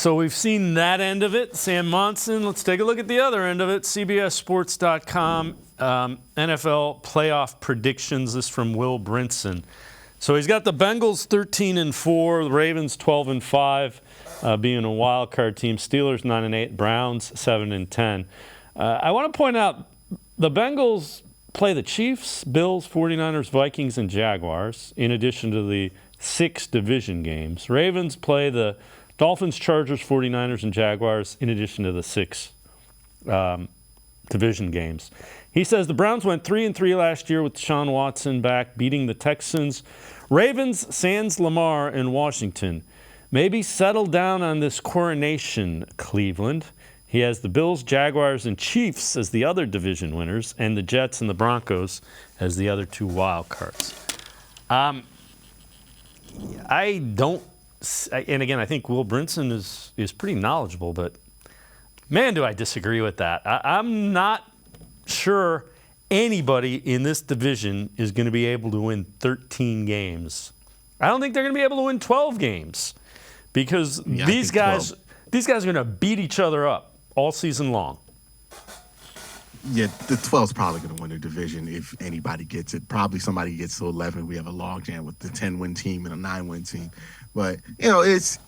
So we've seen that end of it, Sam Monson. Let's take a look at the other end of it, CBSSports.com, NFL playoff predictions. This from Will Brinson. So he's got the Bengals 13-4, the Ravens 12-5, being a wild card team. Steelers 9-8, Browns 7-10. I want to point out the Bengals play the Chiefs, Bills, 49ers, Vikings, and Jaguars, in addition to the 6 division games. Ravens play the Dolphins, Chargers, 49ers, and Jaguars, in addition to the 6 division games. He says the Browns went 3-3 last year with Deshaun Watson back, beating the Texans. Ravens, sans Lamar, and Washington. Maybe settle down on this coronation, Cleveland. He has the Bills, Jaguars, and Chiefs as the other division winners, and the Jets and the Broncos as the other 2 wild cards. And again, I think Will Brinson is pretty knowledgeable, but man, do I disagree with that. I'm not sure anybody in this division is going to be able to win 13 games. I don't think they're going to be able to win 12 games because these guys are going to beat each other up all season long. Yeah, the 12's probably going to win the division if anybody gets it. Probably somebody gets to 11. We have a logjam with the 10-win team and a 9-win team. But, it's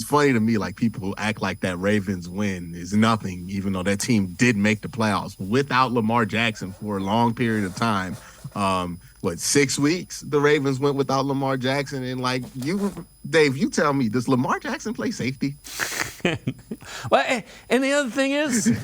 funny to me, like, people who act like that Ravens win is nothing, even though that team did make the playoffs. Without Lamar Jackson for a long period of time, 6 weeks the Ravens went without Lamar Jackson? And, Dave, you tell me, does Lamar Jackson play safety? Well, and the other thing is,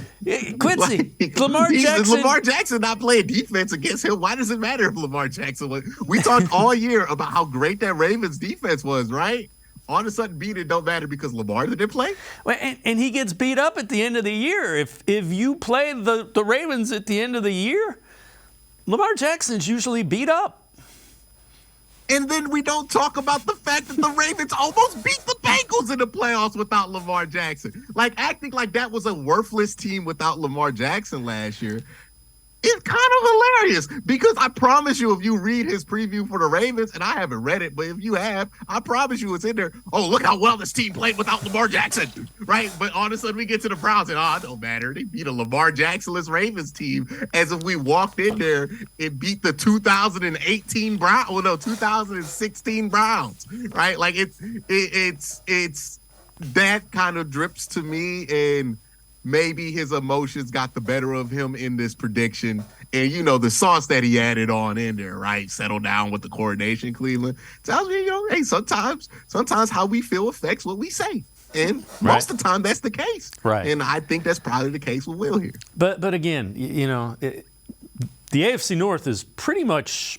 Quincy, Lamar Jackson not playing defense against him. Why does it matter if Lamar Jackson was? We talked all year about how great that Ravens defense was, right? All of a sudden, it don't matter because Lamar didn't play. Well, and he gets beat up at the end of the year. If you play the Ravens at the end of the year, Lamar Jackson's usually beat up. And then we don't talk about the fact that the Ravens almost beat the Bengals in the playoffs without Lamar Jackson. Like, acting like that was a worthless team without Lamar Jackson last year. It's kind of hilarious because I promise you, if you read his preview for the Ravens, and I haven't read it, but if you have, I promise you it's in there. Oh, look how well this team played without Lamar Jackson, right? But all of a sudden we get to the Browns and, it don't matter. They beat a Lamar Jackson-less Ravens team as if we walked in there and beat the 2016 Browns, right? Like it's that kind of drips to me, and maybe his emotions got the better of him in this prediction. And, the sauce that he added on in there, right? Settle down with the coordination, Cleveland. Tells me, hey, sometimes how we feel affects what we say. And most of the time, that's the case. Right. And I think that's probably the case with Will here. But again, the AFC North is pretty much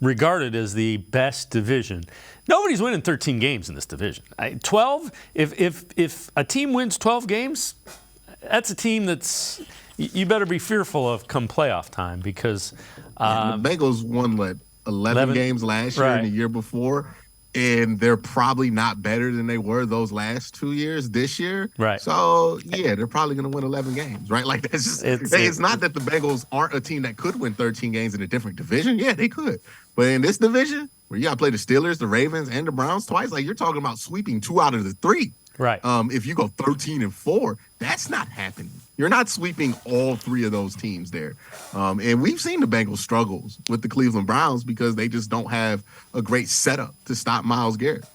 regarded as the best division. Nobody's winning 13 games in this division. 12, if a team wins 12 games, that's a team that's you better be fearful of come playoff time because the Bengals won 11 games last year and the year before, and they're probably not better than they were those last 2 years this year. Right. So, they're probably going to win 11 games, right? Like, that's just, it's not that the Bengals aren't a team that could win 13 games in a different division. Yeah, they could. But in this division, where you got to play the Steelers, the Ravens, and the Browns twice, like, you're talking about sweeping 2 out of the 3. Right. If you go 13-4, that's not happening. You're not sweeping all 3 of those teams there. And we've seen the Bengals struggles with the Cleveland Browns because they just don't have a great setup to stop Myles Garrett.